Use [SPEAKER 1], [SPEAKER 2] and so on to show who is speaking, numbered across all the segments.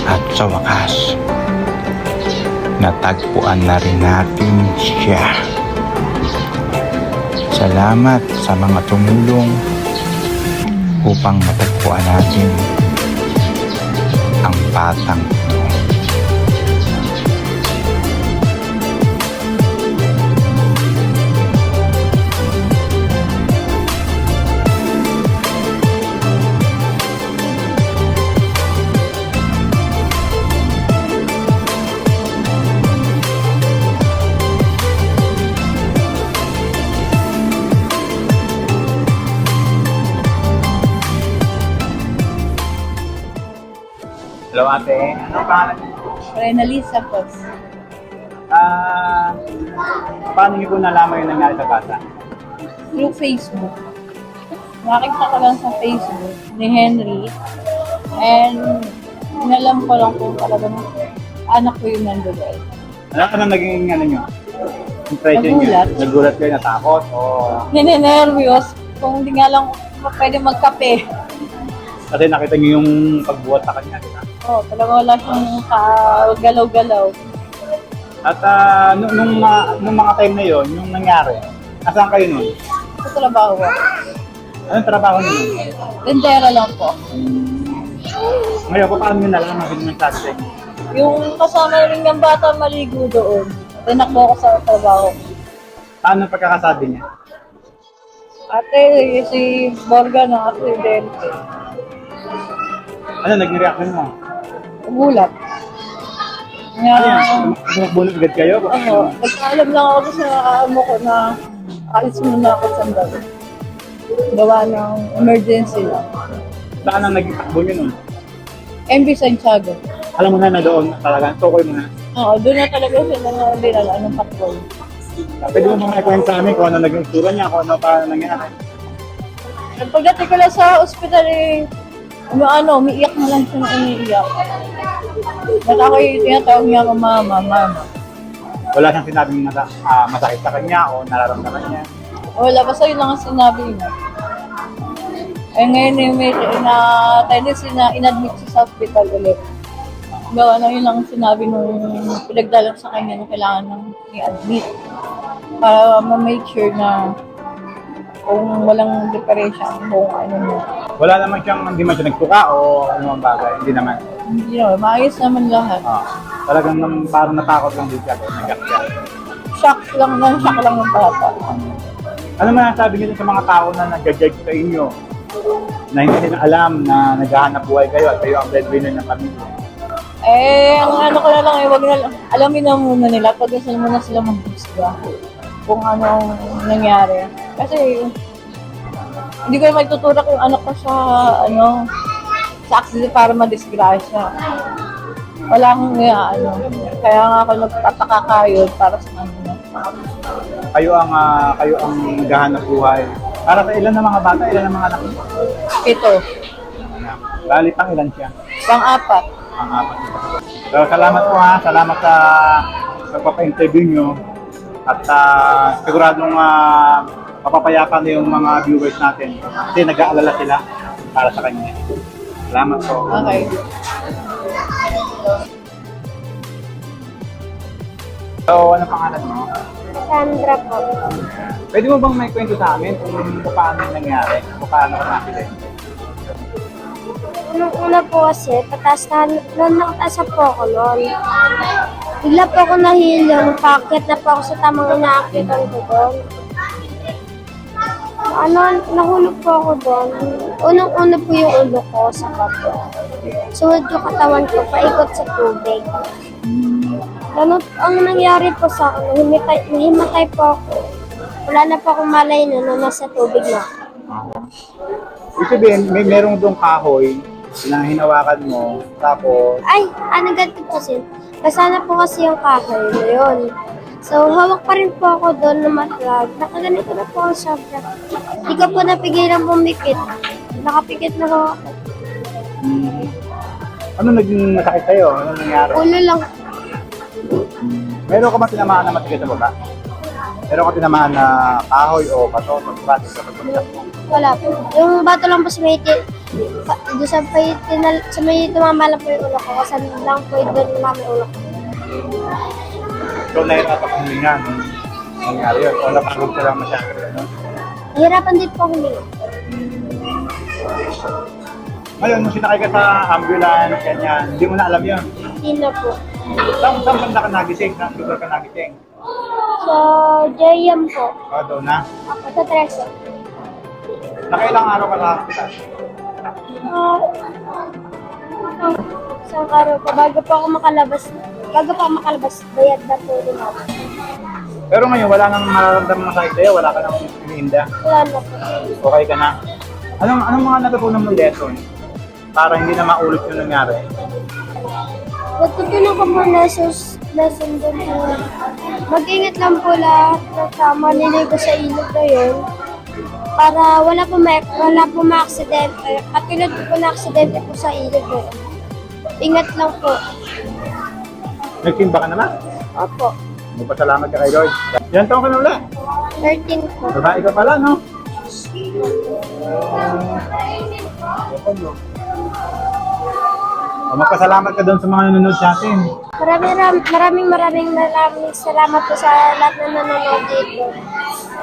[SPEAKER 1] At sa wakas, natagpuan na rin natin siya. Salamat sa mga tumulong upang matagpuan natin ang batang ito.
[SPEAKER 2] Hello ate, ano pangalan niyo?
[SPEAKER 3] Renalisa po.
[SPEAKER 2] Paano niyo po nalaman yung nangyari sa bata?
[SPEAKER 3] Through Facebook. Nakita ko lang sa Facebook ni Henry. And inalam ko lang kung talagang anak ko yung nandoon.
[SPEAKER 2] Ano naging ano niyo? Impression niyo?
[SPEAKER 3] Nagulat.
[SPEAKER 2] Nagulat kayo, natakot? O
[SPEAKER 3] Ninenervyos kung hindi nga lang pwede magkape.
[SPEAKER 2] kasi nakita niyo yung pagbuhat sa kanya, di ba?
[SPEAKER 3] Oh, talaga wala siyang galaw-galaw.
[SPEAKER 2] At nung mga time na yon, yung nangyari, nasaan kayo nun?
[SPEAKER 3] Sa trabaho.
[SPEAKER 2] Anong trabaho niyo nun?
[SPEAKER 3] Tendera lang po.
[SPEAKER 2] Ngayon, paano niyo nalaman yung mensahe sa inyo?
[SPEAKER 3] Yung kasama rin ng bata maligo doon. Tinakbo ko sa trabaho.
[SPEAKER 2] Paano ang pagkakasabi niya?
[SPEAKER 3] Ate, si Morgan ng aksidente.
[SPEAKER 2] Ano, naging reaction mo?
[SPEAKER 3] Gulat.
[SPEAKER 2] Ano
[SPEAKER 3] Nga,
[SPEAKER 2] yan? Bumunod agad kayo?
[SPEAKER 3] nagkaalam lang ako sa amo ko na alis muna ako sandali. Gawa ng emergency lang.
[SPEAKER 2] Saan ang naging takbo niyo nun?
[SPEAKER 3] MB Santiago.
[SPEAKER 2] Alam mo na doon talaga, tukoy mo na.
[SPEAKER 3] Oo, doon na talaga siya nang dinala ng patrol.
[SPEAKER 2] Pwede mo mga ikwento sa amin kung ano naging itsura niya, kung ano pa nangyari.
[SPEAKER 3] Pagdating ko lang sa ospital umiiyak na lang siya na umiiyak. At ako yung tinatawag niya ako mama.
[SPEAKER 2] Wala siyang sinabing masakit sa kanya o nararamdaman niya.
[SPEAKER 3] Wala, basta yun lang ang sinabi niya. Ngayon may tendency na inadmit siya sa hospital ulit. Gawa na yun lang ang sinabi nung pinagdalang sa kanya na kailangan nang i-admit. Para ma-make sure na kung walang diferensya kung ano niya.
[SPEAKER 2] Wala naman siyang, hindi man siya nagtuka o ano ang bagay, hindi naman.
[SPEAKER 3] Hindi naman, maayos naman lahat.
[SPEAKER 2] Talagang parang natakot lang din siya, nagak siya.
[SPEAKER 3] Shock lang ng bata.
[SPEAKER 2] Ano man ang sabi niyo sa mga tao na nag-judge sa inyo? Na hindi nila alam na naghahanap buhay kayo at kayo ang breadwinner ng pamilya.
[SPEAKER 3] Ang ano ko na lang, wag na lang, alamin na muna nila, pag muna sila mag-husga kung anong nangyari. Kasi, hindi ko naman tuturak yung anak ko sa accident para madisgrasya. Wala akong kaya nga ako nagtataka kayo para sa kanila.
[SPEAKER 2] Kayo ang naghahanap buhay. Para sa ilan ng mga bata, ilan ng mga anak niyo?
[SPEAKER 3] 7.
[SPEAKER 2] Bali, pang ilan siya?
[SPEAKER 3] Pang-4.
[SPEAKER 2] Pang-apat. So, salamat po salamat sa pagpapa-interview nyo. At siguradong mapapayapa na yung mga viewers natin. Kasi nag-aalala sila para sa kanya. Salamat po.
[SPEAKER 3] Okay.
[SPEAKER 2] So, ano pangalan mo?
[SPEAKER 4] Sandra po.
[SPEAKER 2] Pwede mo bang may kwento sa amin kung paano nangyari? Kung paano ka nakilala?
[SPEAKER 4] Nung una po kasi, nakataas po ako noon. Bigla po ako nahilo, napakit na po ako sa tamang inaakitan ko doon. Nahulog po ako doon. Unang-una po yung ulo ko sa bato. Sunod yung katawan ko, paikot sa tubig. Ganun, ang nangyari po sa akin, nahimatay po ako. Wala na po akong malay na nasa tubig na.
[SPEAKER 2] Ibig sabihin, merong doong kahoy na hinawakan mo, tapos
[SPEAKER 4] Ganito po kasi. Basta na po kasi yung kahoy na yun. So, hawak pa rin po ako doon na matrag. Nakaganito na po ako sobra. Hindi ko po napigilan bumikit. Nakapikit na po ako.
[SPEAKER 2] ano naging masakit sa'yo? Ano nangyari?
[SPEAKER 4] Ulo lang.
[SPEAKER 2] Meron ka ba tinamaan na matigay sa baba? Meron ka tinamaan na kahoy o bato sa braso sa pagbagsak mo?
[SPEAKER 4] Wala po. Yung bato lang po sa may doon sa may tumama lang po yung ulo ko. Kasi lang po yung doon tumama yung ulo ko.
[SPEAKER 2] So, nahirapan kong huminga nung nangyari yun. O napagod ka lang masyado. No?
[SPEAKER 4] Nahirapan din po ako nila.
[SPEAKER 2] Ngayon, nung sinakay ka sa ambulance, ganyan, hindi mo na alam yun.
[SPEAKER 4] Hindi na po.
[SPEAKER 2] Saan banda ka nagising? Saan lugar ka nagising?
[SPEAKER 4] So, JM po.
[SPEAKER 2] O, doon na.
[SPEAKER 4] Ako sa Treso.
[SPEAKER 2] Nakailang araw ka sa hospital?
[SPEAKER 4] Isang araw po. Bago po ako makalabas, bayad na po din ako.
[SPEAKER 2] Pero ngayon, wala nang mararamdaman ng sakit sa'yo, wala ka nang iniinda.
[SPEAKER 4] Wala na po.
[SPEAKER 2] Okay ka na. Anong mga natutunan mong lesson para hindi na maulot yung nangyari?
[SPEAKER 4] Natutunan ko po lesson doon po. Mag-ingat lang po lahat ng tama niligo sa ilog na yun. Para wala po ma-aksidente. Katulad po na aksidente po sa ilog na yun. Ingat lang po.
[SPEAKER 2] Nagtimba ka naman?
[SPEAKER 4] Opo.
[SPEAKER 2] Magpasalamat ka kay Lord. Ilan taon ka na wala?
[SPEAKER 4] 13 po.
[SPEAKER 2] Babae ka pala, no? Magpasalamat ka doon sa mga nanonood sa atin.
[SPEAKER 4] Maraming salamat po sa lahat na nanonood dito.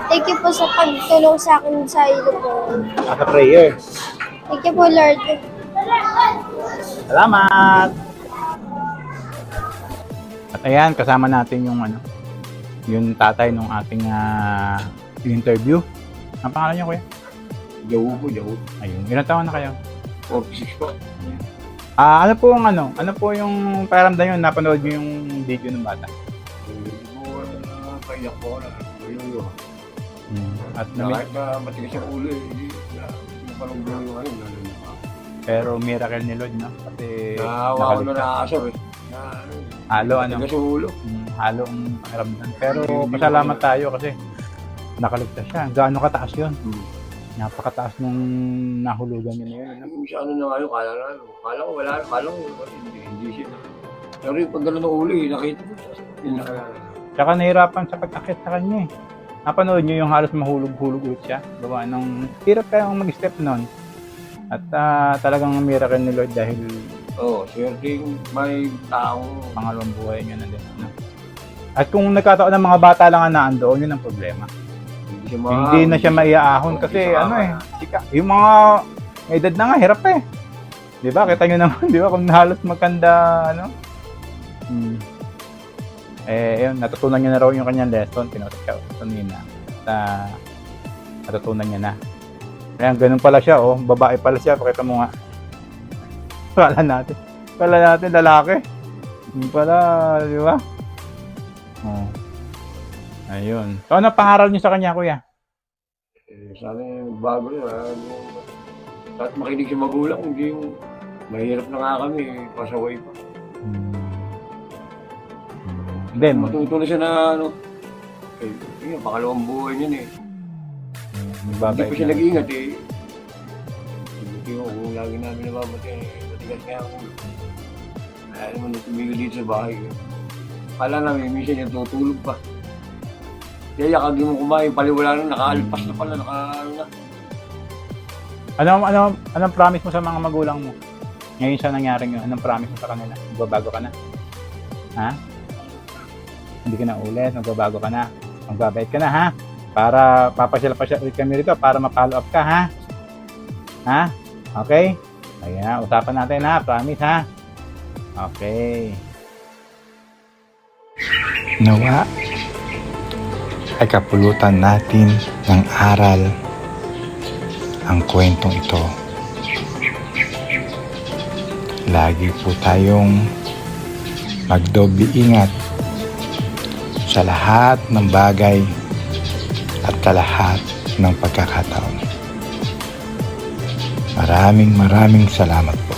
[SPEAKER 4] Thank you po sa pagtulong sa akin sa ilog po.
[SPEAKER 2] As a prayer.
[SPEAKER 4] Thank you po, Lord.
[SPEAKER 2] Salamat! At ayan, kasama natin yung yung tatay ng ating interview. Ang pangalan niyo, kuya?
[SPEAKER 5] Yahu.
[SPEAKER 2] Ayun. Ilang taon na kayo?
[SPEAKER 5] 46 po.
[SPEAKER 2] Ano po yung pakiramdam nyo, napanood nyo yung video ng bata?
[SPEAKER 5] Hindi mo kaiyak ko na. Yoyo.
[SPEAKER 2] At
[SPEAKER 5] Kahit na matigas ang ulo hindi na parang yoyo ngayon.
[SPEAKER 2] pero miracle ni Lord, no? Kasi
[SPEAKER 5] Nakawa ko na nakakasar eh.
[SPEAKER 2] halo
[SPEAKER 5] Matigas ang ulo.
[SPEAKER 2] halo ang pakiramdam. Pero pasalamat tayo kasi nakaligtas siya. Gaano kataas yun? Napakataas nung nahulugan niya na yun. No?
[SPEAKER 5] Yung sa ano na ngayon, kala ko wala, kala ko hindi siya. Pero yung pag gano'n ng ulo eh, nakita ko. Yun nakalala.
[SPEAKER 2] Tsaka nahirapan sa pag-akit sa kanya eh. Napanood niyo yung halos mahulog-hulog ulit siya. Gawa ng hirap kayong mag-step nun. At talagang miracle ni Lord dahil
[SPEAKER 5] Swerte yung may taong
[SPEAKER 2] pangalawang buhay niya na din. No? At kung nagkataon ng mga bata lang ang naandoon, yun ang problema. Hindi na siya maiaahon kasi yung mga may edad na nga, hirap eh. Di ba? Kita nyo naman, di ba? Kung halos magkanda, yun, natutunan niya na raw yung kanyang lesson, pinutot siya kanina. At natutunan niya na. Ayan, ganun pala siya, babae pala siya, pakita mo nga. Kala natin, lalaki. Hindi pala, di ba? Ayun. So, ano pangaral niyo sa kanya, kuya?
[SPEAKER 5] sana yung bago na. At makinig sa magulang, hindi yung mahirap na nga kami, pasaway pa.
[SPEAKER 2] Then,
[SPEAKER 5] Matutunan siya na yun, pakalawang buhay niyan eh. Hindi pa siya nag-iingat eh. Hindi ko, kung lagi namin nababatay, matigas kaya ako. Kaya naman tumigil dito sa bahay. Kala namin, minsan yung tutulog pa. Kaya yakagin mo kumain, paliwala na, nakaalpas na pala,
[SPEAKER 2] Anong promise mo sa mga magulang mo? Ngayon siya nangyari yun, anong promise mo sa kanila? Magbabago ka na? Ha? Hindi ka na ulit, magbabago ka na. Magbabait ka na, ha? Para papasyal ulit kami rito, para ma-follow up ka, ha? Ha? Okay? Ayan, usapan natin, ha? Promise, ha? Okay.
[SPEAKER 1] Nawa ay kapulutan natin ng aral ang kwentong ito. Lagi po tayong magdoble ingat sa lahat ng bagay at sa lahat ng pagkakataon. Maraming salamat po.